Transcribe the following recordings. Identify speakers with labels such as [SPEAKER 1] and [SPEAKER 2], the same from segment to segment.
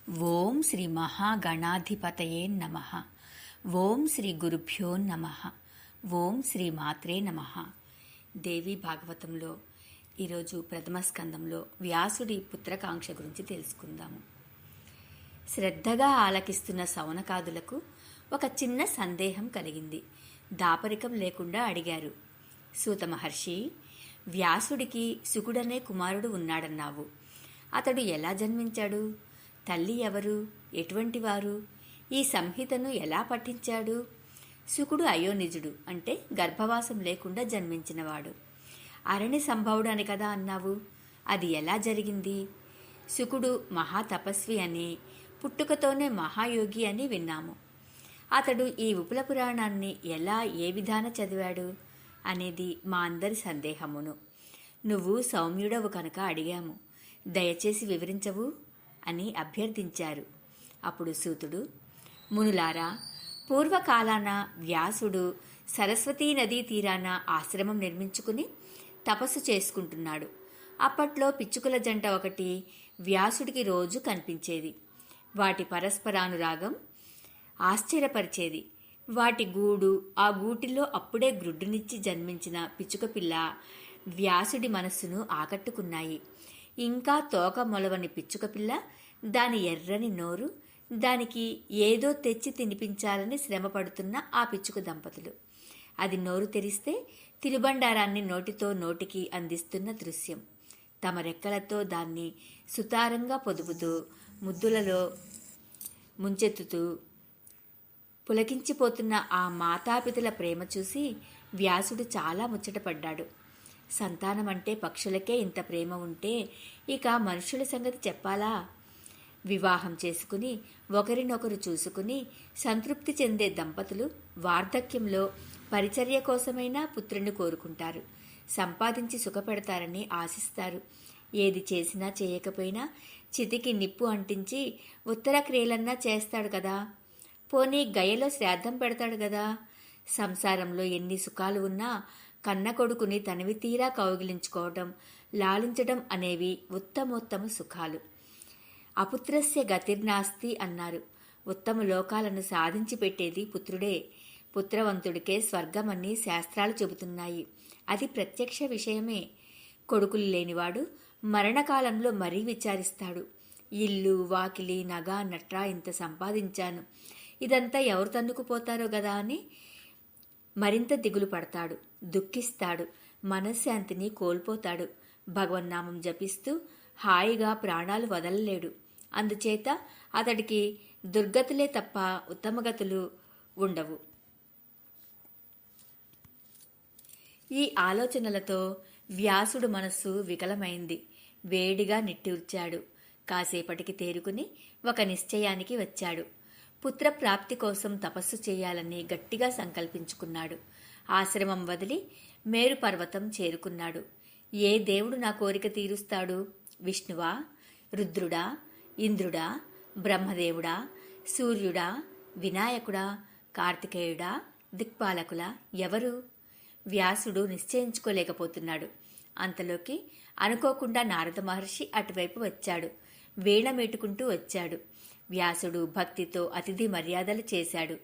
[SPEAKER 1] ఓం శ్రీ మహాగణాధిపతయే నమః. ఓం శ్రీ గురుభ్యో నమః. ఓం శ్రీ మాత్రే నమః. దేవి భాగవతంలో ఈరోజు ప్రథమ స్కందంలో వ్యాసుడి పుత్రకాంక్ష గురించి తెలుసుకుందాము. శ్రద్ధగా ఆలకిస్తున్న సౌనకాదులకు ఒక చిన్న సందేహం కలిగింది. దాపరికం లేకుండా అడిగారు. సూత మహర్షి, వ్యాసుడికి శుకుడనే కుమారుడు ఉన్నాడన్నావు. అతడు ఎలా జన్మించాడు? తల్లి ఎవరు? ఎటువంటి వారు? ఈ సంహితను ఎలా పఠించాడు? శుకుడు అయోనిజుడు, అంటే గర్భవాసం లేకుండా జన్మించినవాడు. అరణి సంభవుడు అని కదా అన్నావు. అది ఎలా జరిగింది? శుకుడు మహాతపస్వి అని, పుట్టుకతోనే మహాయోగి అని విన్నాము. అతడు ఈ విపుల పురాణాన్ని ఎలా ఏ విధాన చదివాడు అనేది మా అందరి సందేహమును. నువ్వు సౌమ్యుడవు కనుక అడిగాము, దయచేసి వివరించవు అని అభ్యర్థించారు. అప్పుడు సూతుడు, మునులారా, పూర్వకాలాన వ్యాసుడు సరస్వతీ నదీ తీరాన ఆశ్రమం నిర్మించుకుని తపస్సు చేసుకుంటున్నాడు. అప్పట్లో పిచ్చుకల జంట ఒకటి వ్యాసుడికి రోజు కనిపించేది. వాటి పరస్పరానురాగం ఆశ్చర్యపరిచేది. వాటి గూడు, ఆ గూటిలో అప్పుడే గ్రుడ్డునిచ్చి జన్మించిన పిచ్చుక పిల్ల వ్యాసుడి మనస్సును ఆకట్టుకున్నాయి. ఇంకా తోక మొలవని పిచ్చుక పిల్ల, దాని ఎర్రని నోరు, దానికి ఏదో తెచ్చి తినిపించాలని శ్రమపడుతున్న ఆ పిచ్చుక దంపతులు. అది నోరు తెరిస్తే తినుబండారాన్ని నోటితో నోటికి అందిస్తున్న దృశ్యం. తమ రెక్కలతో దాన్ని సుతారంగా పొదుపుతూ, ముద్దులలో ముంచెత్తుతూ పులకించిపోతున్న ఆ మాతాపితల ప్రేమ చూసి వ్యాసుడు చాలా ముచ్చటపడ్డాడు. సంతానం అంటే పక్షులకే ఇంత ప్రేమ ఉంటే ఇక మనుషుల సంగతి చెప్పాలా? వివాహం చేసుకుని ఒకరినొకరు చూసుకుని సంతృప్తి చెందే దంపతులు వార్ధక్యంలో పరిచర్య కోసమైనా పుత్రుని కోరుకుంటారు. సంపాదించి సుఖపెడతారని ఆశిస్తారు. ఏది చేసినా చేయకపోయినా చితికి నిప్పు అంటించి ఉత్తర క్రియలన్నా చేస్తాడు కదా. పోనీ గయలో శ్రాద్ధం పెడతాడు కదా. సంసారంలో ఎన్ని సుఖాలు ఉన్నా కన్న కొడుకుని తనివి తీరా కౌగిలించుకోవటం, లాలించడం అనేవి ఉత్తమోత్తమ సుఖాలు. అపుత్రస్య గతిర్నాస్తి అన్నారు. ఉత్తమ లోకాలను సాధించి పెట్టేది పుత్రుడే. పుత్రవంతుడికే స్వర్గమని శాస్త్రాలు చెబుతున్నాయి. అది ప్రత్యక్ష విషయమే. కొడుకులు లేనివాడు మరణకాలంలో మరీ విచారిస్తాడు. ఇల్లు, వాకిలి, నగ, నట్రా ఇంత సంపాదించాను, ఇదంతా ఎవరు తన్నుకుపోతారో గదా అని మరింత దిగులు పడతాడు, దుఃఖిస్తాడు, మనశ్శాంతిని కోల్పోతాడు. భగవన్నామం జపిస్తూ హాయిగా ప్రాణాలు వదలలేడు. అందుచేత అతడికి దుర్గతులే తప్ప ఉత్తమగతులు ఉండవు. ఈ ఆలోచనలతో వ్యాసుడు మనస్సు వికలమైంది. వేడిగా నిట్టూర్చాడు. కాసేపటికి తేరుకుని ఒక నిశ్చయానికి వచ్చాడు. పుత్రప్రాప్తి కోసం తపస్సు చేయాలని గట్టిగా సంకల్పించుకున్నాడు. ఆశ్రమం వదిలి మేరు పర్వతం చేరుకున్నాడు. ఏ దేవుడు నా కోరిక తీరుస్తాడు? విష్ణువా, రుద్రుడా, ఇంద్రుడా, బ్రహ్మదేవుడా, సూర్యుడా, వినాయకుడా, కార్తికేయుడా, దిక్పాలకులా? ఎవరు? వ్యాసుడు నిశ్చయించుకోలేకపోతున్నాడు. అంతలోకి అనుకోకుండా నారద మహర్షి అటువైపు వచ్చాడు. వీణ మీటుకుంటూ వచ్చాడు. వ్యాసుడు భక్తితో అతిథి మర్యాదలు చేశాడు.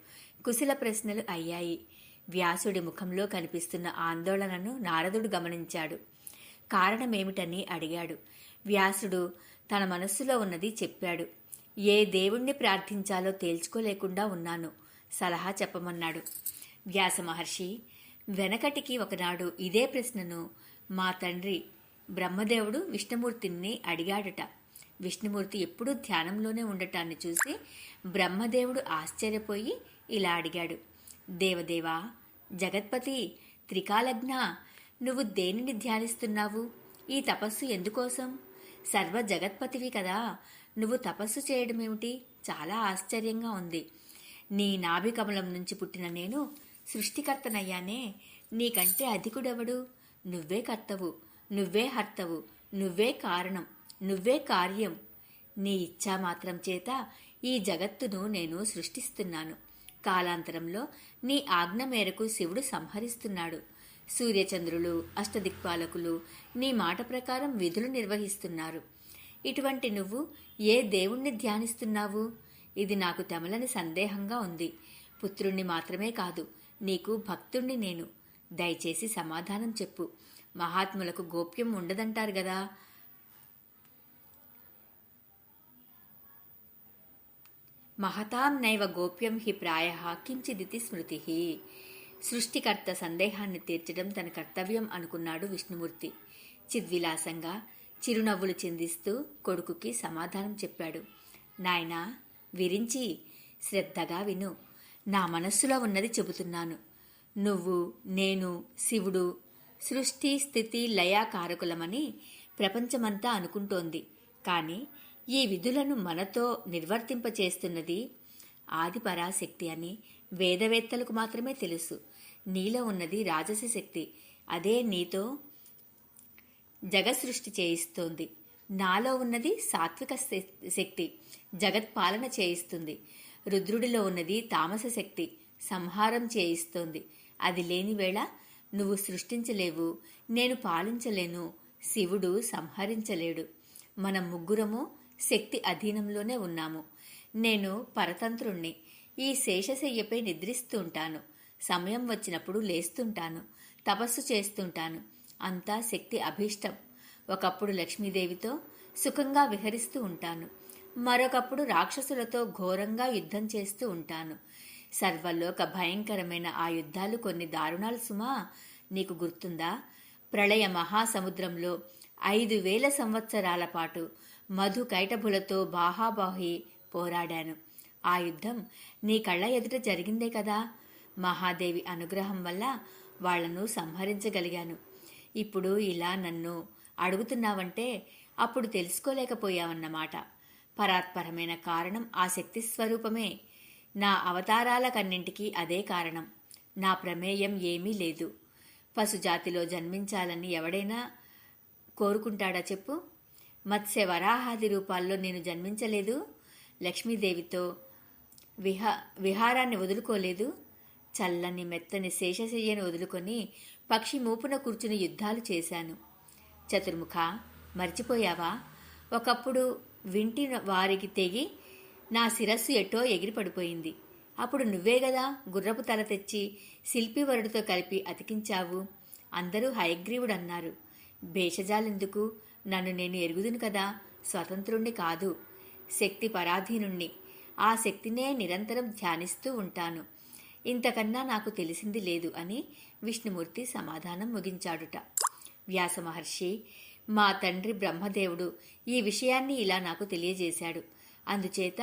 [SPEAKER 1] కుశల ప్రశ్నలు అయ్యాయి. వ్యాసుడి ముఖంలో కనిపిస్తున్న ఆందోళనను నారదుడు గమనించాడు. కారణమేమిటని అడిగాడు. వ్యాసుడు తన మనస్సులో ఉన్నది చెప్పాడు. ఏ దేవుణ్ణి ప్రార్థించాలో తేల్చుకోలేకుండా ఉన్నాను, సలహా చెప్పమన్నాడు. వ్యాస మహర్షి, వెనకటికి ఒకనాడు ఇదే ప్రశ్నను మా తండ్రి బ్రహ్మదేవుడు విష్ణుమూర్తిని అడిగాడట. విష్ణుమూర్తి ఎప్పుడూ ధ్యానంలోనే ఉండటాన్ని చూసి బ్రహ్మదేవుడు ఆశ్చర్యపోయి ఇలా అడిగాడు. దేవదేవా, జగత్పతి, త్రికాలజ్ఞ, నువ్వు దేనిని ధ్యానిస్తున్నావు? ఈ తపస్సు ఎందుకోసం? సర్వ జగత్పతివి కదా, నువ్వు తపస్సు చేయడమేమిటి? చాలా ఆశ్చర్యంగా ఉంది. నీ నాభికమలం నుంచి పుట్టిన నేను సృష్టికర్తనయ్యానే. నీకంటే అధికుడెవడు? నువ్వే కర్తవు, నువ్వే హర్తవు, నువ్వే కారణం, నువ్వే కార్యం. నీ ఇచ్ఛామాత్రం చేత ఈ జగత్తును నేను సృష్టిస్తున్నాను. కాలాంతరంలో నీ ఆజ్ఞ మేరకు శివుడు సంహరిస్తున్నాడు. సూర్యచంద్రులు, అష్టదిక్పాలకులు నీ మాట ప్రకారం విధులు నిర్వహిస్తున్నారు. ఇటువంటి నువ్వు ఏ దేవుణ్ణి ధ్యానిస్తున్నావు? ఇది నాకు తెమలని సందేహంగా ఉంది. పుత్రుణ్ణి మాత్రమే కాదు, నీకు భక్తుణ్ణి నేను. దయచేసి సమాధానం చెప్పు. మహాత్ములకు గోప్యం ఉండదంటారు గదా. మహతాం నైవ గోప్యం హి ప్రాయః కించిదితి స్మృతి. సృష్టికర్త సందేహాన్ని తీర్చడం తన కర్తవ్యం అనుకున్నాడు విష్ణుమూర్తి. చిద్విలాసంగా చిరునవ్వులు చిందిస్తూ కొడుకుకి సమాధానం చెప్పాడు. నాయనా, విరించి శ్రద్ధగా విను. నా మనస్సులో ఉన్నది చెబుతున్నాను. నువ్వు, నేను, శివుడు సృష్టి స్థితి లయాకారకులమని ప్రపంచమంతా అనుకుంటోంది. కాని ఈ విధులను మనతో నిర్వర్తింపచేస్తున్నది ఆదిపరాశక్తి అని వేదవేత్తలకు మాత్రమే తెలుసు. నీలో ఉన్నది రాజస శక్తి. అదే నీతో జగత్సృష్టి చేయిస్తోంది. నాలో ఉన్నది సాత్విక శక్తి, జగత్పాలన చేయిస్తుంది. రుద్రుడిలో ఉన్నది తామస శక్తి, సంహారం చేయిస్తోంది. అది లేని వేళ నువ్వు సృష్టించలేవు, నేను పాలించలేను, శివుడు సంహరించలేడు. మనం ముగ్గురము శక్తి అధీనంలోనే ఉన్నాము. నేను పరతంత్రుణ్ణి. ఈ శేషశయ్యపై నిద్రిస్తూ ఉంటాను. సమయం వచ్చినప్పుడు లేస్తుంటాను, తపస్సు చేస్తుంటాను. అంతా శక్తి అభీష్టం. ఒకప్పుడు లక్ష్మీదేవితో సుఖంగా విహరిస్తూ ఉంటాను, మరొకప్పుడు రాక్షసులతో ఘోరంగా యుద్ధం చేస్తూ ఉంటాను. సర్వలోక భయంకరమైన ఆ యుద్ధాలు కొన్ని దారుణాలు సుమా. నీకు గుర్తుందా? ప్రళయ మహాసముద్రంలో 5,000 సంవత్సరాల పాటు మధు కైటభులతో బాహాబాహి పోరాడాను. ఆ యుద్ధం నీ కళ్ళ ఎదుట జరిగిందే కదా. మహాదేవి అనుగ్రహం వల్ల వాళ్లను సంహరించగలిగాను. ఇప్పుడు ఇలా నన్ను అడుగుతున్నావంటే అప్పుడు తెలుసుకోలేకపోయావన్నమాట. పరాత్పరమైన కారణం ఆ శక్తి స్వరూపమే. నా అవతారాలకన్నింటికీ అదే కారణం. నా ప్రమేయం ఏమీ లేదు. పశుజాతిలో జన్మించాలని ఎవడైనా కోరుకుంటాడా చెప్పు? మత్స్య వరాహాది రూపాల్లో నేను జన్మించలేదు. లక్ష్మీదేవితో విహారాన్ని వదులుకోలేదు. చల్లని మెత్తని శేషశయ్యను వదులుకొని పక్షి మూపున కూర్చుని యుద్ధాలు చేశాను. చతుర్ముఖ, మర్చిపోయావా? ఒకప్పుడు వింటి వారికి తెగి నా శిరస్సు ఎటో ఎగిరిపడిపోయింది. అప్పుడు నువ్వే గదా గుర్రపు తల తెచ్చి శిల్పివరుడితో కలిపి అతికించావు. అందరూ హయగ్రీవుడన్నారు. భేషజాలెందుకు? నన్ను నేను ఎరుగుదును కదా. స్వతంత్రుణ్ణి కాదు, శక్తి పరాధీనుణ్ణి. ఆ శక్తినే నిరంతరం ధ్యానిస్తూ ఉంటాను. ఇంతకన్నా నాకు తెలిసింది లేదు అని విష్ణుమూర్తి సమాధానం ముగించాడుట. వ్యాసమహర్షి, మా తండ్రి బ్రహ్మదేవుడు ఈ విషయాన్ని ఇలా నాకు తెలియజేశాడు. అందుచేత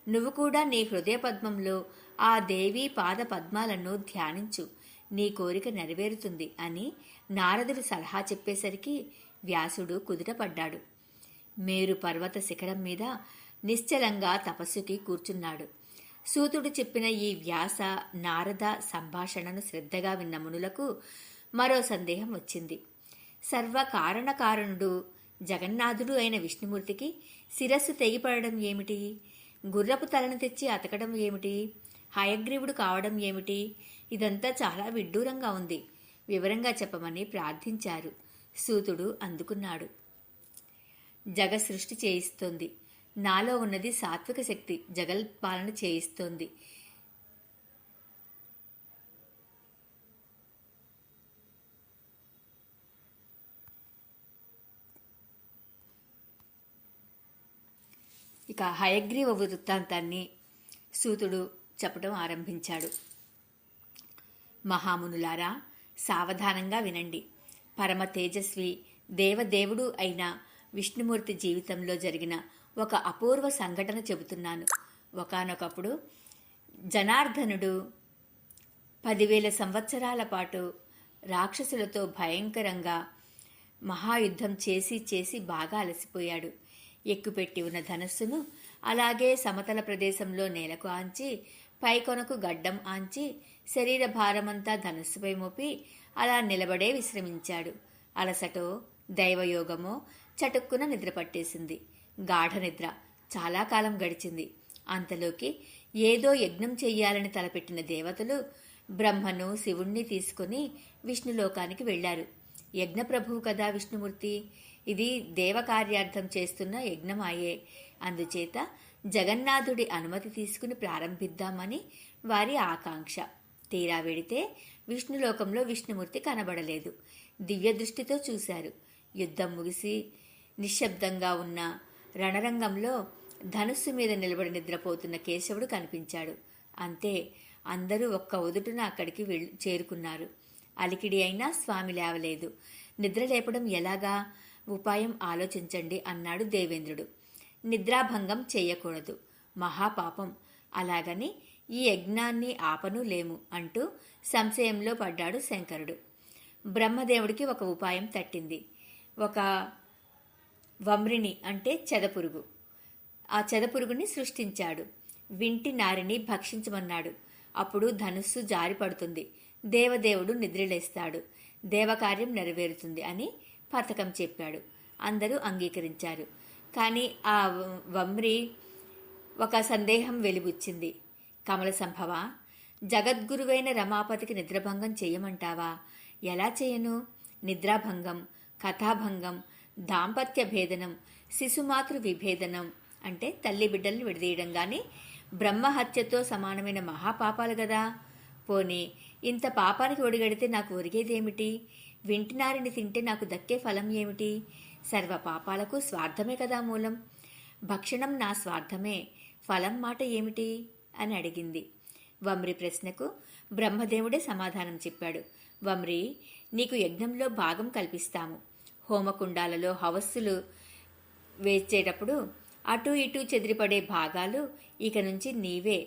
[SPEAKER 1] నువ్వు కూడా నీ హృదయ పద్మంలో ఆ దేవీ పాద పద్మాలను ధ్యానించు, నీ కోరిక నెరవేరుతుంది అని నారదుడు సలహా చెప్పేసరికి వ్యాసుడు కుదుటపడ్డాడు. మేరు పర్వత శిఖరం మీద నిశ్చలంగా తపస్సుకి కూర్చున్నాడు. సూతుడు చెప్పిన ఈ వ్యాస నారద సంభాషణను శ్రద్ధగా విన్న మునులకు మరో సందేహం వచ్చింది. సర్వకారణకారణుడు జగన్నాథుడు అయిన విష్ణుమూర్తికి శిరస్సు తెగిపడడం ఏమిటి? గుర్రపు తలను తెచ్చి అతకడం ఏమిటి? హయగ్రీవుడు కావడం ఏమిటి? ఇదంతా చాలా విడ్డూరంగా ఉంది. వివరంగా చెప్పమని ప్రార్థించారు. సూతుడు అందుకున్నాడు. జగసృష్టి చేయిస్తోంది. నాలో ఉన్నది సాత్విక శక్తి జగల్పాలన చేయిస్తోంది. ఇక హయగ్రీవ వృత్తాంతాన్ని సూతుడు చెప్పడం ఆరంభించాడు. మహామునులారా, సావధానంగా వినండి. పరమ తేజస్వి దేవదేవుడు అయిన విష్ణుమూర్తి జీవితంలో జరిగిన ఒక అపూర్వ సంఘటన చెబుతున్నాను. ఒకానొకప్పుడు జనార్దనుడు 10,000 సంవత్సరాల పాటు రాక్షసులతో భయంకరంగా మహాయుద్ధం చేసి చేసి బాగా అలసిపోయాడు. ఎక్కుపెట్టి ఉన్న ధనస్సును అలాగే సమతల ప్రదేశంలో నేలకు ఆంచి, పైకొనకు గడ్డం ఆంచి, శరీర భారమంతా ధనస్సుపై మోపి అలా నిలబడే విశ్రమించాడు. అలసటో దైవయోగమో చటుక్కున నిద్ర పట్టేసింది. గాఢ నిద్ర. చాలా కాలం గడిచింది. అంతలోకి ఏదో యజ్ఞం చెయ్యాలని తలపెట్టిన దేవతలు బ్రహ్మను శివుణ్ణి తీసుకుని విష్ణులోకానికి వెళ్లారు. యజ్ఞప్రభువు కదా విష్ణుమూర్తి. ఇది దేవకార్యార్థం చేస్తున్న యజ్ఞమాయే. అందుచేత జగన్నాథుడి అనుమతి తీసుకుని ప్రారంభిద్దామని వారి ఆకాంక్ష. తీరా వెడితే విష్ణులోకంలో విష్ణుమూర్తి కనబడలేదు. దివ్య దృష్టితో చూశారు. యుద్ధం ముగిసి నిశ్శబ్దంగా ఉన్న రణరంగంలో ధనుస్సు మీద నిలబడి నిద్రపోతున్న కేశవుడు కనిపించాడు. అంతే, అందరూ ఒక్క ఉదుటున అక్కడికి చేరుకున్నారు. అలికిడి అయినా స్వామి లేవలేదు. నిద్ర లేపడం ఎలాగా? ఉపాయం ఆలోచించండి అన్నాడు దేవేంద్రుడు. నిద్రాభంగం చెయ్యకూడదు, మహాపాపం. అలాగని ఈ యజ్ఞాన్ని ఆపను లేము అంటూ సంశయంలో పడ్డాడు శంకరుడు. బ్రహ్మదేవుడికి ఒక ఉపాయం తట్టింది. ఒక వమ్రిని అంటే చెదపురుగు. ఆ చెదపురుగుని సృష్టించాడు. వింటి నారిని భక్షించమన్నాడు. అప్పుడు ధనుస్సు జారిపడుతుంది. దేవదేవుడు నిద్రలేస్తాడు. దేవకార్యం నెరవేరుతుంది అని పథకం చెప్పాడు. అందరూ అంగీకరించారు. కానీ ఆ వమ్రి ఒక సందేహం వెలిబుచ్చింది. కమల సంభవ, జగద్గురువైన రమాపతికి నిద్రభంగం చేయమంటావా? ఎలా చేయను? నిద్రాభంగం, కథాభంగం, దాంపత్య భేదనం, శిశుమాతృ విభేదనం అంటే తల్లి బిడ్డలను విడదీయడం గాని బ్రహ్మహత్యతో సమానమైన మహాపాపాలు గదా. పోనీ ఇంత పాపానికి ఒడిగడితే నాకు ఒరిగేదేమిటి? వింటినారిని తింటే నాకు దక్కే ఫలం ఏమిటి? సర్వ పాపాలకు స్వార్థమే కదా మూలం. భక్షణం నా స్వార్థమే, ఫలం మాట ఏమిటి అని అడిగింది. వమ్రి ప్రశ్నకు బ్రహ్మదేవుడే సమాధానం చెప్పాడు. వమ్రి, నీకు యజ్ఞంలో భాగం కల్పిస్తాము. హోమకుండాలలో హవస్సులు వేచేటప్పుడు అటూ ఇటూ చెదిరిపడే భాగాలు ఇక నుంచి నీవే.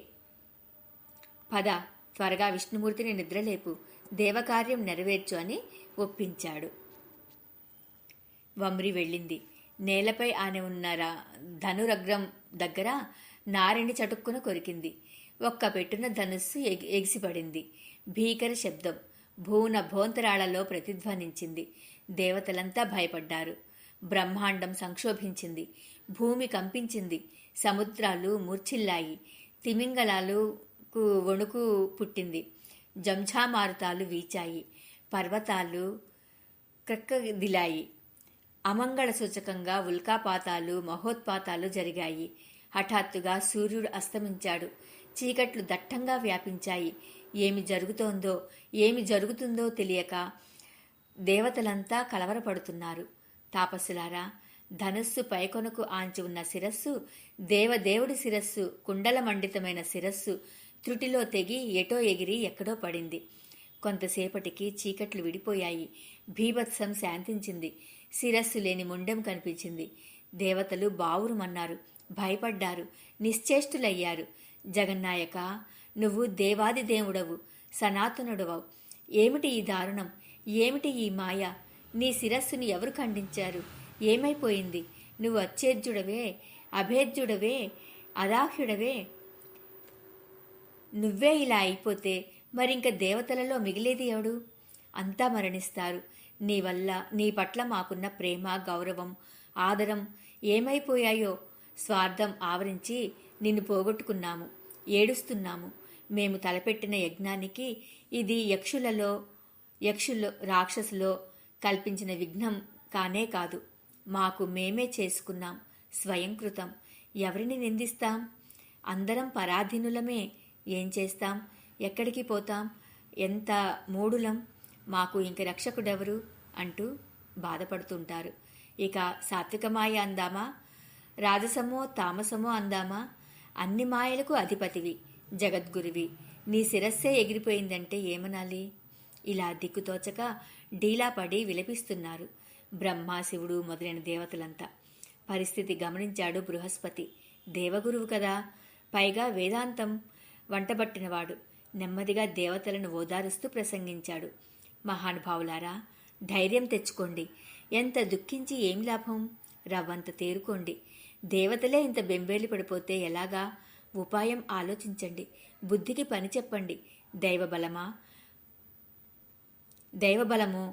[SPEAKER 1] పద, త్వరగా విష్ణుమూర్తిని నిద్రలేపు, దేవకార్యం నెరవేర్చు అని ఒప్పించాడు. వమ్రి వెళ్ళింది. నేలపై ఆనే ఉన్న ధనురగ్రం దగ్గర నారిని చటుక్కున కొరికింది. ఒక్క పెట్టున ధనుస్సు ఎగిసిపడింది. భీకర శబ్దం భూన భోంతరాళలో ప్రతిధ్వనించింది. దేవతలంతా భయపడ్డారు. బ్రహ్మాండం సంక్షోభించింది. భూమి కంపించింది. సముద్రాలు మూర్ఛిల్లాయి. తిమింగలాలకు వణుకు పుట్టింది. జంఝామారుతాలు వీచాయి. పర్వతాలు క్రక్కదిలాయి. అమంగళ సూచకంగా ఉల్కాపాతాలు మహోత్పాతాలు జరిగాయి. హఠాత్తుగా సూర్యుడు అస్తమించాడు. చీకట్లు దట్టంగా వ్యాపించాయి. ఏమి జరుగుతుందో తెలియక దేవతలంతా కలవరపడుతున్నారు. తాపసులారా, ధనుస్సు పైకొనకు ఆంచి ఉన్న శిరస్సు, దేవదేవుడి శిరస్సు, కుండలమండితమైన శిరస్సు త్రుటిలో తెగి ఎటో ఎగిరి ఎక్కడో పడింది. కొంతసేపటికి చీకట్లు విడిపోయాయి. భీభత్సం శాంతించింది. శిరస్సు లేని ముండెం కనిపించింది. దేవతలు బావురుమన్నారు. భయపడ్డారు. నిశ్చేష్టులయ్యారు. జగన్నాయక, నువ్వు దేవాది దేవుడవు, సనాతనుడవు. ఏమిటి ఈ దారుణం? ఏమిటి ఈ మాయ? నీ శిరస్సుని ఎవరు ఖండించారు? ఏమైపోయింది? నువ్వు అచ్ఛేద్యుడవే, అభేద్యుడవే, అదాహ్యుడవే. నువ్వే ఇలా అయిపోతే మరింక దేవతలలో మిగిలేది ఎవడు? అంతా మరణిస్తారు. నీ వల్ల, నీ పట్ల మాకున్న ప్రేమ, గౌరవం, ఆదరం ఏమైపోయాయో. స్వార్థం ఆవరించి నిన్ను పోగొట్టుకున్నాము. ఏడుస్తున్నాము. మేము తలపెట్టిన యజ్ఞానికి ఇది యక్షులో రాక్షసులో కల్పించిన విఘ్నం కానే కాదు. మాకు మేమే చేసుకున్నాం, స్వయంకృతం. ఎవరిని నిందిస్తాం? అందరం పరాధీనులమే. ఏం చేస్తాం? ఎక్కడికి పోతాం? ఎంత మూడులం! మాకు ఇంక రక్షకుడెవరు అంటూ బాధపడుతుంటారు. ఇక సాత్వికమాయ అందామా, రాజసమో తామసమో అందామా? అన్ని మాయలకు అధిపతివి, జగద్గురువి. నీ శిరస్సే ఎగిరిపోయిందంటే ఏమనాలి? ఇలా దిక్కుతోచక డీలాపడి విలపిస్తున్నారు బ్రహ్మ, శివుడు మొదలైన దేవతలంతా. పరిస్థితి గమనించాడు బృహస్పతి. దేవగురువు కదా, పైగా వేదాంతం వంటబట్టినవాడు. నెమ్మదిగా దేవతలను ఓదారుస్తూ ప్రసంగించాడు. మహానుభావులారా, ధైర్యం తెచ్చుకోండి. ఎంత దుఃఖించి ఏం లాభం? రవ్వంత తేరుకోండి. దేవతలే ఇంత బెంబేలి పడిపోతే ఎలాగా? ఉపాయం ఆలోచించండి. బుద్ధికి పని చెప్పండి. దైవబలము,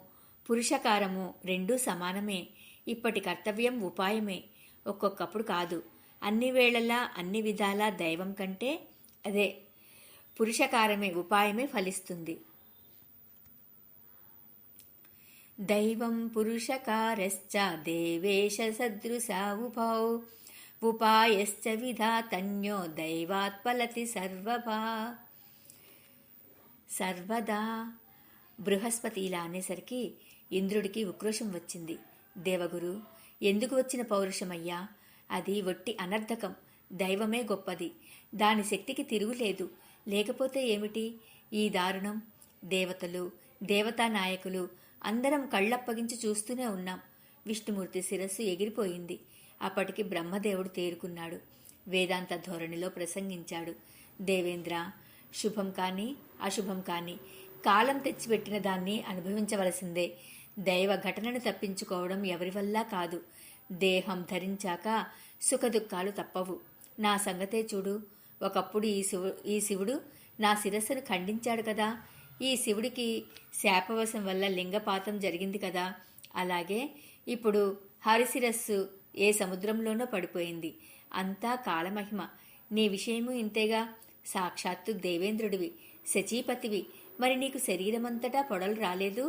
[SPEAKER 1] పురుషకారము రెండూ సమానమే. ఇప్పటి కర్తవ్యం ఉపాయమే. ఒక్కొక్కప్పుడు కాదు, అన్ని వేళలా అన్ని విధాలా దైవం కంటే అదే పురుషకారమే, ఉపాయమే ఫలిస్తుంది. దైవం పురుషకారశ్చ దేవేశ సదృశా ఉభౌ ఉపాయశ్చ విధాతన్యో దైవాత్పలతి సర్వదా. బృహస్పతి ఇలా అనేసరికి ఇంద్రుడికి ఉక్రోషం వచ్చింది. దేవగురు, ఎందుకు వచ్చిన పౌరుషమయ్యా? అది వట్టి అనర్థకం. దైవమే గొప్పది. దాని శక్తికి తిరుగులేదు. లేకపోతే ఏమిటి ఈ దారుణం? దేవతలు, దేవతా నాయకులు అందరం కళ్ళప్పగించి చూస్తూనే ఉన్నాం. విష్ణుమూర్తి శిరస్సు ఎగిరిపోయింది. అప్పటికి బ్రహ్మదేవుడు తేరుకున్నాడు. వేదాంత ధోరణిలో ప్రసంగించాడు. దేవేంద్ర, శుభం కాని అశుభం కాని కాలం తెచ్చిపెట్టిన దాన్ని అనుభవించవలసిందే. దైవ ఘటనను తప్పించుకోవడం ఎవరి వల్ల కాదు. దేహం ధరించాక సుఖదుఖాలు తప్పవు. నా సంగతే చూడు. ఒకప్పుడు ఈ శివుడు నా శిరస్సును ఖండించాడు కదా. ఈ శివుడికి శాపవశం వల్ల లింగపాతం జరిగింది కదా. అలాగే ఇప్పుడు హరిశిరస్సు ఏ సముద్రంలోనో పడిపోయింది. అంతా కాలమహిమ. నీ విషయము ఇంతేగా. సాక్షాత్తు దేవేంద్రుడివి, శచీపతివి. మరి నీకు శరీరమంతటా పొడలు రాలేదు?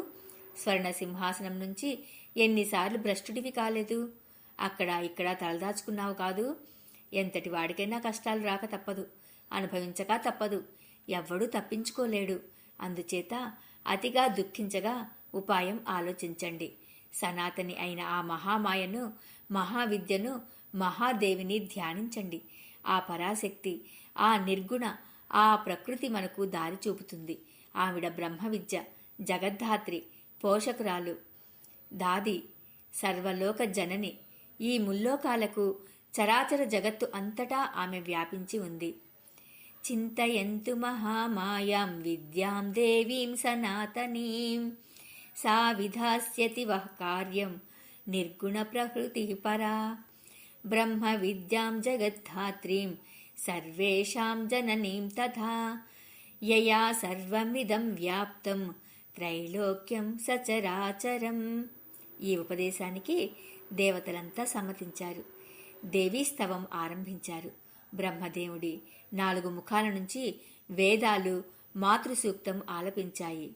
[SPEAKER 1] స్వర్ణ సింహాసనం నుంచి ఎన్నిసార్లు భ్రష్టుడివి కాలేదు? అక్కడ ఇక్కడ తలదాచుకున్నావు కాదు. ఎంతటి వాడికైనా కష్టాలు రాక తప్పదు, అనుభవించక తప్పదు. ఎవ్వడూ తప్పించుకోలేడు. అందుచేత అతిగా దుఃఖించగా ఉపాయం ఆలోచించండి. సనాతని అయిన ఆ మహామాయను, మహావిద్యను, మహాదేవిని ధ్యానించండి. ఆ పరాశక్తి, ఆ నిర్గుణ, ఆ ప్రకృతి మనకు దారి చూపుతుంది. ఆవిడ బ్రహ్మ విద్య, జగద్ధాత్రి, పోషకురాలు, దాది, సర్వలోక జనని. ఈ ముల్లోకాలకు, చరాచర జగత్తు అంతటా ఆమె వ్యాపించి ఉంది. చింతయంతు మహామాయాం విద్యాం దేవీం సనాతనీం సా విధాస్యతి వః కార్యం నిర్గుణ ప్రకృతి పరా బ్రహ్మ విద్యాం జగద్ధాత్రీం సర్వేషాం జననీం తథా యయా సర్వమిదం వ్యాప్తం త్రైలోక్యం సచరాచరం. ఈ ఉపదేశానికి దేవతలంతా సమ్మతించారు. దేవీస్తవం ఆరంభించారు. బ్రహ్మదేవుడి 4 ముఖాల నుంచి వేదాలు మాతృసూక్తం ఆలపించాయి.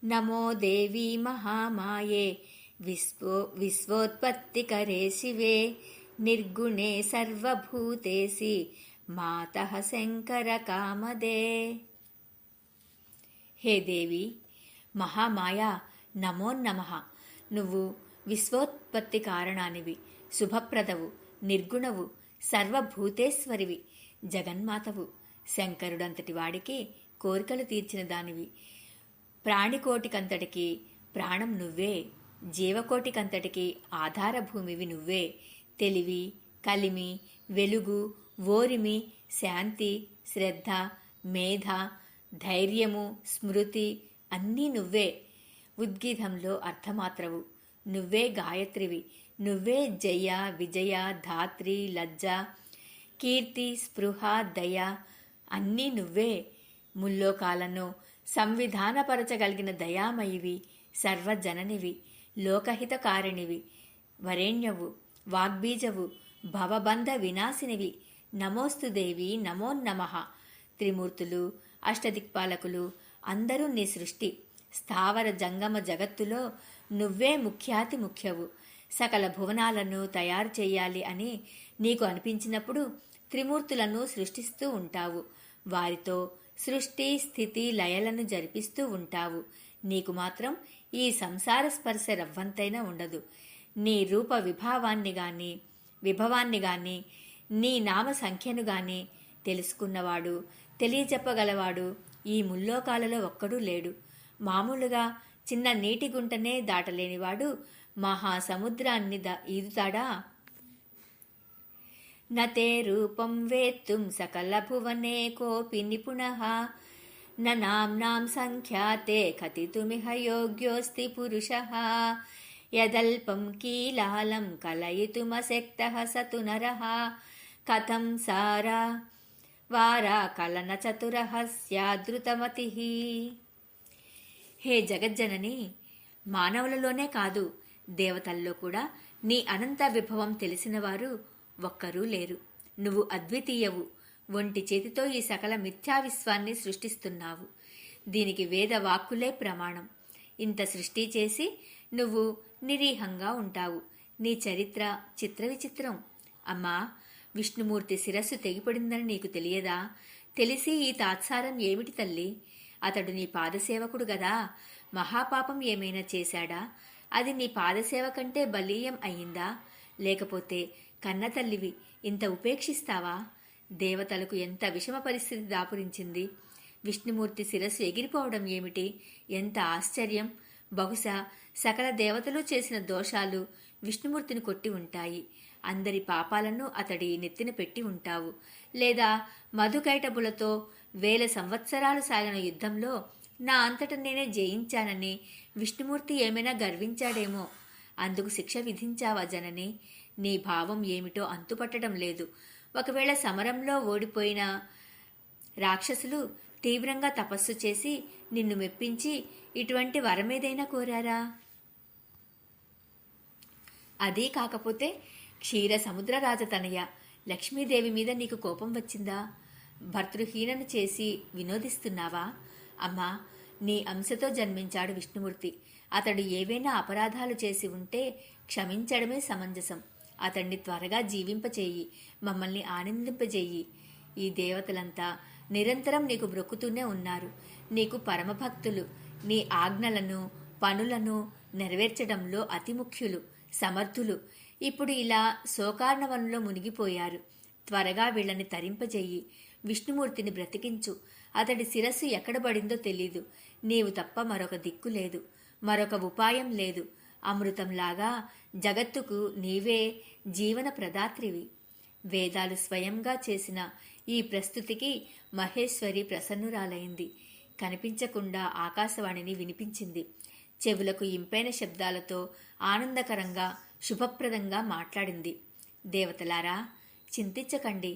[SPEAKER 1] నమో దేవీ మహామాయే విశ్వోత్పత్తికరే శివే నిర్గుణే సర్వభూతేసి మాతః శంకర కామదే. హే దేవి మహామాయా, నమో నమః. నువ్వు విశ్వోత్పత్తి కారణానివి, శుభప్రదవు, నిర్గుణవు, సర్వభూతేశ్వరివి, జగన్మాతవు. శంకరుడంతటి వాడికి కోరికలు తీర్చిన దానివి. ప్రాణికోటికంతటికి ప్రాణం నువ్వే. జీవకోటికంతటికి ఆధారభూమివి నువ్వే. తెలివి, కలిమి, వెలుగు, ఓరిమి, శాంతి, శ్రద్ధ, మేధ, ధైర్యము, స్మృతి అన్నీ నువ్వే. ఉద్గీతంలో అర్థమాత్రవు. నువ్వే గాయత్రివి. నువ్వే జయ, విజయ, ధాత్రి, లజ్జ, కీర్తి, స్పృహ, దయ అన్నీ నువ్వే. ముల్లోకాలను సంవిధానపరచగలిగిన దయామయివి, సర్వజననివి, లోకహితకారిణివి, వరేణ్యవు, వాగ్బీజవు, భవబంధ వినాశినివి. నమోస్తు దేవి, నమో నమః. త్రిమూర్తులు, అష్టదిక్పాలకులు అందరూ నీ సృష్టి. స్థావర జంగమ జగత్తులో నువ్వే ముఖ్యాతి ముఖ్యవు. సకల భువనాలను తయారు చేయాలి అని నీకు అనిపించినప్పుడు త్రిమూర్తులను సృష్టిస్తూ ఉంటావు. వారితో సృష్టి, స్థితి, లయలను జరిపిస్తూ ఉంటావు. నీకు మాత్రం ఈ సంసార స్పర్శ రవ్వంతైనా ఉండదు. నీ రూప విభవాన్ని గాని నీ నామ సంఖ్యను గాని తెలుసుకున్నవాడు, తెలియజెప్పగలవాడు ఈ ముల్లోకాలలో ఒక్కడూ లేడు. మామూలుగా చిన్న నీటి గుంటనే దాటలేనివాడు మహాసముద్రాన్ని ఈదుతాడా? నతే రూపం వేత్తుం సకల భువనే కోపి నిపుణః నామ్నాం సంఖ్యాతే కథితుమిహ యోగ్యోస్తి పురుషః యదల్పం కీలాలం కలయితుమశక్తః సతు నరః కథం సారా వారా కలన చతురః స్యాదృతమతిః. హే జగజ్జనని, మానవులలోనే కాదు దేవతల్లో కూడా నీ అనంత విభవం తెలిసినవారు ఒక్కరూ లేరు. నువ్వు అద్వితీయవు. ఒంటి చేతితో ఈ సకల మిథ్యా విశ్వాన్ని సృష్టిస్తున్నావు. దీనికి వేద వాక్కులే ప్రమాణం. ఇంత సృష్టి చేసి నువ్వు నిరీహంగా ఉంటావు. నీ చరిత్ర చిత్ర విచిత్రం. అమ్మా, విష్ణుమూర్తి శిరస్సు తెగిపడిందని నీకు తెలియదా? తెలిసి ఈ తాత్సారం ఏమిటి తల్లి? అతడు నీ పాదసేవకుడు గదా. మహాపాపం ఏమైనా చేశాడా? అది నీ పాదసేవ కంటే బలీయం అయిందా? లేకపోతే కన్నతల్లివి ఇంత ఉపేక్షిస్తావా? దేవతలకు ఎంత విషమ పరిస్థితి దాపురించింది. విష్ణుమూర్తి శిరస్సు ఎగిరిపోవడం ఏమిటి? ఎంత ఆశ్చర్యం! బహుశా సకల దేవతలు చేసిన దోషాలు విష్ణుమూర్తిని కొట్టి ఉంటాయి. అందరి పాపాలను అతడి నెత్తిన పెట్టి ఉంటావు. లేదా మధుకైటబులతో 1000 సంవత్సరాలు సాగిన యుద్ధంలో నా అంతట నేనే జయించానని విష్ణుమూర్తి ఏమైనా గర్వించాడేమో. అందుకు శిక్ష విధించావా జనని? నీ భావం ఏమిటో అంతుపట్టడం లేదు. ఒకవేళ సమరంలో ఓడిపోయిన రాక్షసులు తీవ్రంగా తపస్సు చేసి నిన్ను మెప్పించి ఇటువంటి వరమేదైనా కోరారా? అదీ కాకపోతే క్షీర సముద్ర రాజతనయ లక్ష్మీదేవి మీద నీకు కోపం వచ్చిందా? భర్తృహీనను చేసి వినోదిస్తున్నావా? అమ్మా, నీ అంశతో జన్మించాడు విష్ణుమూర్తి. అతడు ఏవైనా అపరాధాలు చేసి ఉంటే క్షమించడమే సమంజసం. అతన్ని త్వరగా జీవింపచేయి, మమ్మల్ని ఆనందింపజేయి. ఈ దేవతలంతా నిరంతరం నీకు బ్రొక్కుతూనే ఉన్నారు. నీకు పరమభక్తులు. నీ ఆజ్ఞలను పనులను నెరవేర్చడంలో అతి ముఖ్యులు, సమర్థులు. ఇప్పుడు ఇలా శోకార్ణవంలో మునిగిపోయారు. త్వరగా వీళ్ళని తరింపజేయి. విష్ణుమూర్తిని బ్రతికించు. అతడి శిరస్సు ఎక్కడ పడిందో తెలీదు. నీవు తప్ప మరొక దిక్కు లేదు, మరొక ఉపాయం లేదు. అమృతంలాగా జగత్తుకు నీవే జీవన ప్రదాత్రివి. వేదాలు స్వయంగా చేసిన ఈ ప్రస్తుతికి మహేశ్వరి ప్రసన్నురాలైంది. కనిపించకుండా ఆకాశవాణిని వినిపించింది. చెవులకు ఇంపైన శబ్దాలతో ఆనందకరంగా శుభప్రదంగా మాట్లాడింది. దేవతలారా, చింతించకండి.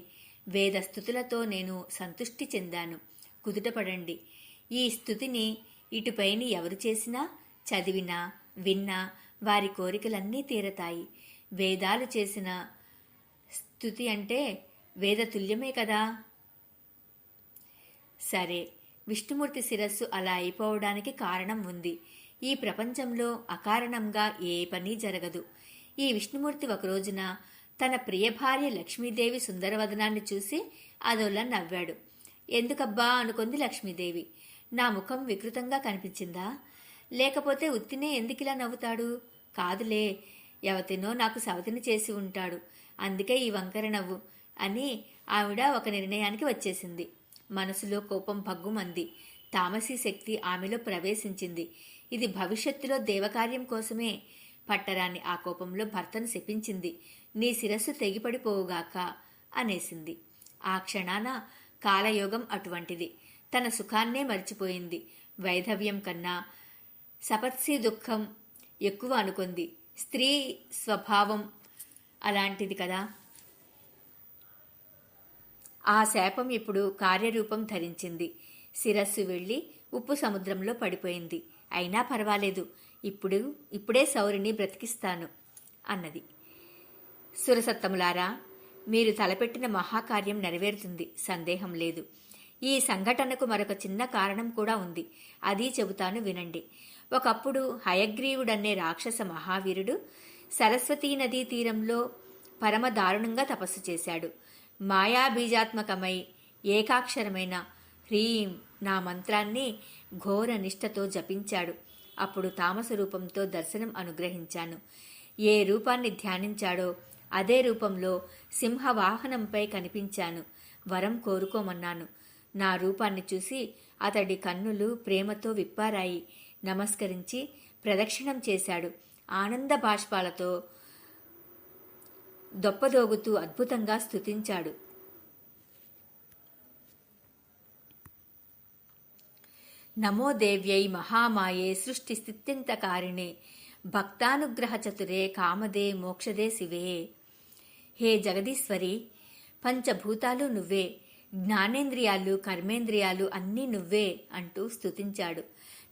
[SPEAKER 1] వేదస్థుతులతో నేను సంతుష్టి చెందాను. కుదుటపడండి. ఈ స్థుతిని ఇటుపైని ఎవరు చేసినా, చదివినా, విన్నా వారి కోరికలన్నీ తీరతాయి. వేదాలు చేసిన స్థుతి అంటే వేదతుల్యమే కదా. సరే, విష్ణుమూర్తి శిరస్సు అలా అయిపోవడానికి కారణం ఉంది. ఈ ప్రపంచంలో అకారణంగా ఏ పని జరగదు. ఈ విష్ణుమూర్తి ఒక రోజున తన ప్రియ భార్య లక్ష్మీదేవి సుందరవదనాన్ని చూసి అదోలా నవ్వాడు. ఎందుకబ్బా అనుకుంది లక్ష్మీదేవి. నా ముఖం వికృతంగా కనిపించిందా? లేకపోతే ఉత్తినే ఎందుకిలా నవ్వుతాడు? కాదులే, ఎవతినో నాకు సవతిని చేసి ఉంటాడు, అందుకే ఈ వంకర నవ్వు అని ఆవిడ ఒక నిర్ణయానికి వచ్చేసింది. మనసులో కోపం భగ్గుమంది. తామసీ శక్తి ఆమెలో ప్రవేశించింది. ఇది భవిష్యత్తులో దేవకార్యం కోసమే. పట్టరాని ఆ కోపంలో భర్తను శపించింది. నీ శిరస్సు తెగిపడిపోవుగాక అనేసింది. ఆ క్షణాన కాలయోగం అటువంటిది. తన సుఖాన్నే మర్చిపోయింది. వైధవ్యం కన్నా సపత్సి దుఃఖం ఎక్కువ అనుకుంది. స్త్రీ స్వభావం అలాంటిది కదా. ఆ శాపం ఇప్పుడు కార్యరూపం ధరించింది. శిరస్సు వెళ్లి ఉప్పు సముద్రంలో పడిపోయింది. అయినా పర్వాలేదు, ఇప్పుడే సౌరిని బ్రతికిస్తాను అన్నది. సురసత్తములారా, మీరు తలపెట్టిన మహాకార్యం నెరవేరుతుంది, సందేహం లేదు. ఈ సంఘటనకు మరొక చిన్న కారణం కూడా ఉంది. అది చెబుతాను, వినండి. ఒకప్పుడు హయగ్రీవుడనే రాక్షస మహావీరుడు సరస్వతీ నదీ తీరంలో పరమ దారుణంగా తపస్సు చేశాడు. మాయాబీజాత్మకమై ఏకాక్షరమైన హ్రీం నా మంత్రాన్ని ఘోర నిష్ఠతో జపించాడు. అప్పుడు తామస రూపంతో దర్శనం అనుగ్రహించాను. ఏ రూపాన్ని ధ్యానించాడో అదే రూపంలో సింహవాహనంపై కనిపించాను. వరం కోరుకోమన్నాను. నా రూపాన్ని చూసి అతడి కన్నులు ప్రేమతో విప్పారాయి. నమస్కరించి ప్రదక్షిణం చేశాడు. ఆనంద బాష్పాలతో దొప్పదోగుతూ అద్భుతంగా స్తుతించాడు. నమో దేవ్యై మహామాయే సృష్టి స్థిత్యంతకారిణే భక్తానుగ్రహ చతురే కామదే మోక్షదే శివే. హే జగదీశ్వరి, పంచభూతాలు నువ్వే, జ్ఞానేంద్రియాలు కర్మేంద్రియాలు అన్నీ నువ్వే అంటూ స్తుతించాడు.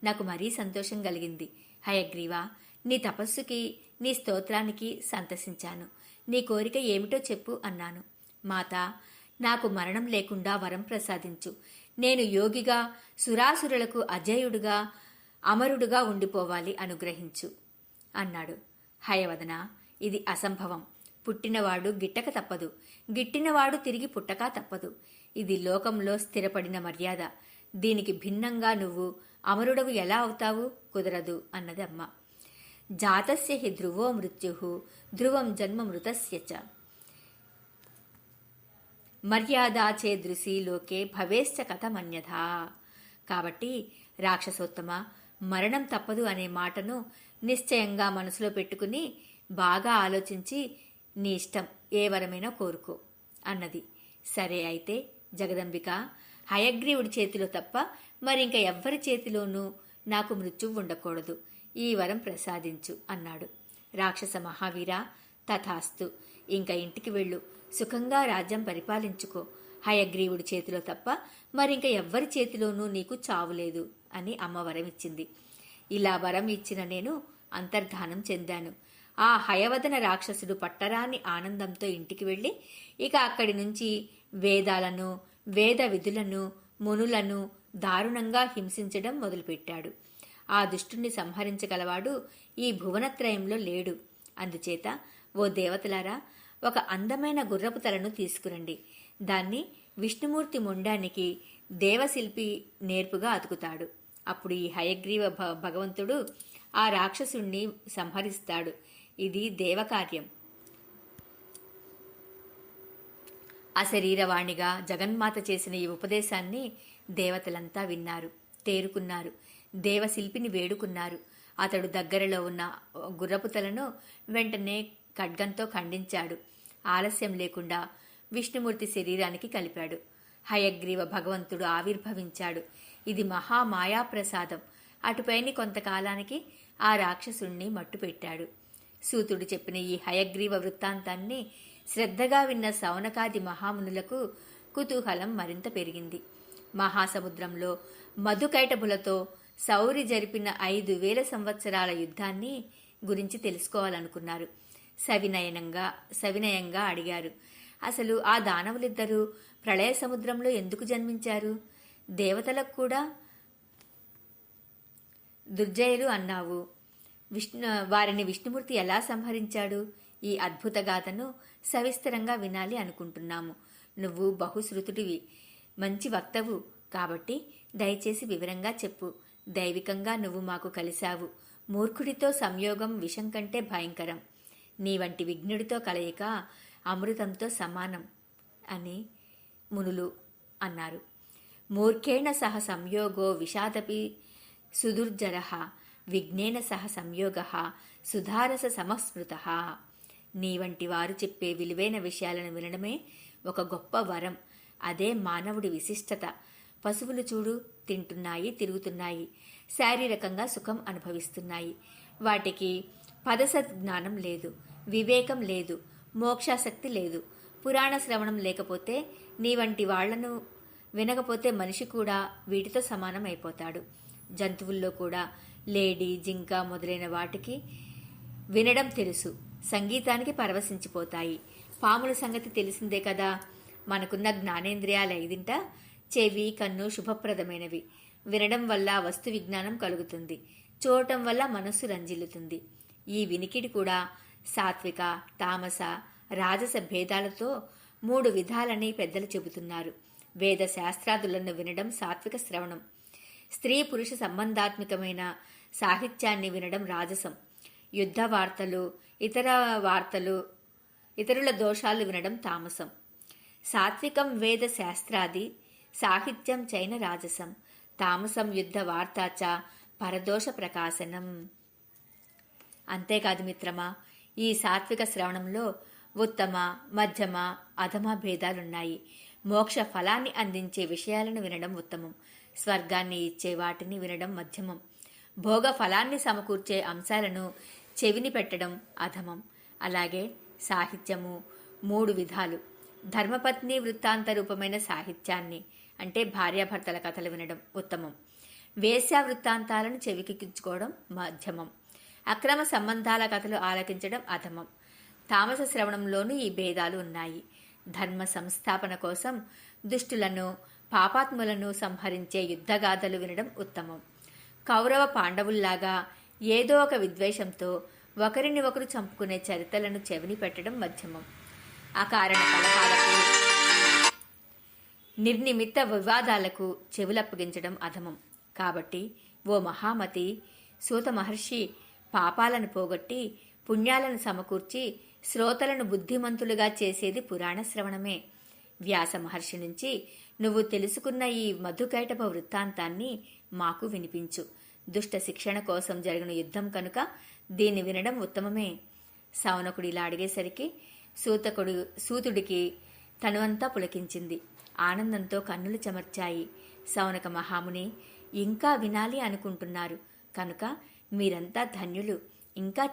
[SPEAKER 1] నాకు మరీ సంతోషం కలిగింది. హయగ్రీవా, నీ తపస్సుకి నీ స్తోత్రానికి సంతసించాను. నీ కోరిక ఏమిటో చెప్పు అన్నాను. మాతా, నాకు మరణం లేకుండా వరం ప్రసాదించు. నేను యోగిగా సురాసురులకు అజేయుడుగా అమరుడుగా ఉండిపోవాలి, అనుగ్రహించు అన్నాడు. హయవదన, ఇది అసంభవం. పుట్టినవాడు గిట్టక తప్పదు, గిట్టినవాడు తిరిగి పుట్టక తప్పదు. ఇది లోకంలో స్థిరపడిన మర్యాద. దీనికి భిన్నంగా నువ్వు అమరుడవు ఎలా అవుతావు? కుదరదు అన్నది అమ్మ. జాతస్య హి ధ్రువో మృత్యు ధ్రువం జన్మ మృతస్య చ మర్యాదా చేదృశీ లోకే భవేశ్చ కథమన్యథా. కాబట్టి రాక్షసోత్తమ, మరణం తప్పదు అనే మాటను నిశ్చయంగా మనసులో పెట్టుకుని బాగా ఆలోచించి నీ ఇష్టం, ఏ వరమైనా కోరుకో అన్నది. సరే అయితే జగదంబిక, హయగ్రీవుడి చేతిలో తప్ప మరింక ఎవ్వరి చేతిలోనూ నాకు మృత్యువు ఉండకూడదు, ఈ వరం ప్రసాదించు అన్నాడు. రాక్షస మహావీర, తథాస్తు, ఇంక ఇంటికి వెళ్ళు, సుఖంగా రాజ్యం పరిపాలించుకో. హయగ్రీవుడి చేతిలో తప్ప మరింక ఎవ్వరి చేతిలోనూ నీకు చావులేదు అని అమ్మ వరం ఇచ్చింది. ఇలా వరం ఇచ్చిన నేను అంతర్ధానం చెందాను. ఆ హయవదన రాక్షసుడు పట్టరాని ఆనందంతో ఇంటికి వెళ్ళి ఇక అక్కడి నుంచి వేదాలను, వేద విధులను, మునులను దారుణంగా హింసించడం మొదలుపెట్టాడు. ఆ దుష్టుణ్ణి సంహరించగలవాడు ఈ భువనత్రయంలో లేడు. అందుచేత ఓ దేవతలారా, ఒక అందమైన గుర్రపు తలను తీసుకురండి. దాన్ని విష్ణుమూర్తి మొండానికి దేవశిల్పి నేర్పుగా అతుకుతాడు. అప్పుడు ఈ హయగ్రీవ భగవంతుడు ఆ రాక్షసుణ్ణి సంహరిస్తాడు. ఇది దేవకార్యం. అశరీరవాణిగా జగన్మాత చేసిన ఈ ఉపదేశాన్ని దేవతలంతా విన్నారు, తేరుకున్నారు. దేవశిల్పిని వేడుకున్నారు. అతడు దగ్గరలో ఉన్న గుర్రపు తలను వెంటనే ఖడ్గంతో ఖండించాడు. ఆలస్యం లేకుండా విష్ణుమూర్తి శరీరానికి కలిపాడు. హయగ్రీవ భగవంతుడు ఆవిర్భవించాడు. ఇది మహామాయాప్రసాదం. అటుపైని కొంతకాలానికి ఆ రాక్షసుణ్ణి మట్టుపెట్టాడు. సూతుడు చెప్పిన ఈ హయగ్రీవ వృత్తాంతాన్ని శ్రద్ధగా విన్న సౌనకాది మహామునులకు కుతూహలం మరింత పెరిగింది. మహాసముద్రంలో మధుకైటభులతో సౌరి జరిపిన 5,000 సంవత్సరాల యుద్ధాన్ని గురించి తెలుసుకోవాలనుకున్నారు. సవినయంగా అడిగారు, అసలు ఆ దానవులిద్దరూ ప్రళయ సముద్రంలో ఎందుకు జన్మించారు? దేవతలకు కూడా దుర్జయులు అన్నావు. వారిని విష్ణుమూర్తి ఎలా సంహరించాడు? ఈ అద్భుత గాథను సవిస్తరంగా వినాలి అనుకుంటున్నాము. నువ్వు బహుశ్రుతుడివి, మంచి వక్తవు కాబట్టి దయచేసి వివరంగా చెప్పు. దైవికంగా నువ్వు మాకు కలిశావు. మూర్ఖుడితో సంయోగం విషం కంటే భయంకరం. నీ వంటి విఘ్నుడితో కలయిక అమృతంతో సమానం అని మునులు అన్నారు. మూర్ఖేణ సహ సంయోగో విషాదపి సుదుర్జర విఘ్నేన సహ సంయోగ సుధారస సమస్మృత. నీ వంటి వారు చెప్పే విలువైన విషయాలను వినడమే ఒక గొప్ప వరం. అదే మానవుడి విశిష్టత. పశువులు చూడు, తింటున్నాయి, తిరుగుతున్నాయి, శారీరకంగా సుఖం అనుభవిస్తున్నాయి. వాటికి పదసద్జ్ఞానం లేదు, వివేకం లేదు, మోక్షాసక్తి లేదు. పురాణ శ్రవణం లేకపోతే, నీ వంటి వాళ్లను వినకపోతే మనిషి కూడా వీటితో సమానం అయిపోతాడు. జంతువుల్లో కూడా లేడి, జింక మొదలైన వాటికి వినడం తెలుసు, సంగీతానికి పరవశించిపోతాయి. పాముల సంగతి తెలిసిందే కదా. మనకున్న జ్ఞానేంద్రియాల 5 చెవి, కన్ను శుభప్రదమైనవి. వినడం వల్ల వస్తు విజ్ఞానం కలుగుతుంది, చూడటం వల్ల మనస్సు రంజిల్లుతుంది. ఈ వినికిడి కూడా సాత్విక, తామస, రాజస భేదాలతో 3 విధాలని పెద్దలు చెబుతున్నారు. వేద శాస్త్రాదులను వినడం సాత్విక శ్రవణం. స్త్రీ పురుష సంబంధాత్మకమైన సాహిత్యాన్ని వినడం రాజసం. యుద్ధ వార్తలు, ఇతరుల దోషాలు వినడం తామసం. సాత్వికం వేద శాస్త్రాది, సాహిత్యం చైన రాజసం. తామసం యుద్ధ వార్తాచ పరదోష ప్రకాశనం. అంతేకాదు మిత్రమా, ఈ సాత్విక శ్రవణంలో ఉత్తమ, మధ్యమ, అధమ భేదాలున్నాయి. మోక్ష ఫలాన్ని అందించే విషయాలను వినడం ఉత్తమం. స్వర్గాన్ని ఇచ్చే వాటిని వినడం మధ్యమం. భోగ ఫలాన్ని సమకూర్చే అంశాలను చెవిని పెట్టడం అధమం. అలాగే సాహిత్యము 3 విధాలు. ధర్మపత్ని వృత్తాంత రూపమైన సాహిత్యాన్ని, అంటే భార్యాభర్తల కథలు వినడం ఉత్తమం. వేశ్యా వృత్తాంతాలను చెవికెక్కించుకోవడం మధ్యమం. అక్రమ సంబంధాల కథలు ఆలకించడం అధమం. తామస శ్రవణంలోనూ ఈ భేదాలు ఉన్నాయి. ధర్మ సంస్థాపన కోసం దుష్టులను, పాపాత్ములను సంహరించే యుద్ధగాథలు వినడం ఉత్తమం. కౌరవ పాండవుల్లాగా ఏదో ఒక విద్వేషంతో ఒకరిని ఒకరు చంపుకునే చరిత్రలను చెవిని పెట్టడం మధ్యమం. అకారణ కలహాలకు, నిర్నిమిత్త వివాదాలకు చెవులప్పగించడం అధమం. కాబట్టి ఓ మహామతి, సూత మహర్షి పాపాలను పోగొట్టి పుణ్యాలను సమకూర్చి శ్రోతలను బుద్ధిమంతులుగా చేసేది పురాణ శ్రవణమే. వ్యాస మహర్షి నుంచి నువ్వు తెలుసుకున్న ఈ మధుకైటభ వృత్తాంతాన్ని మాకు వినిపించు. దుష్ట శిక్షణ కోసం జరిగిన యుద్ధం కనుక దీన్ని వినడం ఉత్తమమే. సౌనకుడు ఇలా అడిగేసరికి సూతుడికి తనువంతా పులకించింది. ఆనందంతో కన్నులు చెమర్చాయి. సౌనక మహాముని, ఇంకా వినాలి అనుకుంటున్నారు కనుక మీరంతా ధన్యులు. ఇంకా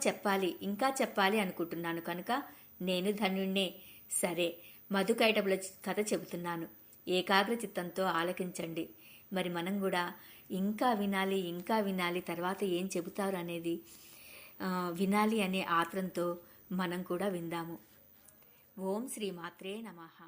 [SPEAKER 1] చెప్పాలి అనుకుంటున్నాను కనుక నేను ధన్యుణ్ణే. సరే, మధుకైటపుల కథ చెబుతున్నాను. ఏకాగ్ర చిత్తంతో ఆలకించండి. మరి మనం కూడా ఇంకా వినాలి, తర్వాత ఏం చెబుతారు అనేది వినాలి అనే ఆత్రంతో మనం కూడా విందాము. ఓం శ్రీ మాత్రే నమః.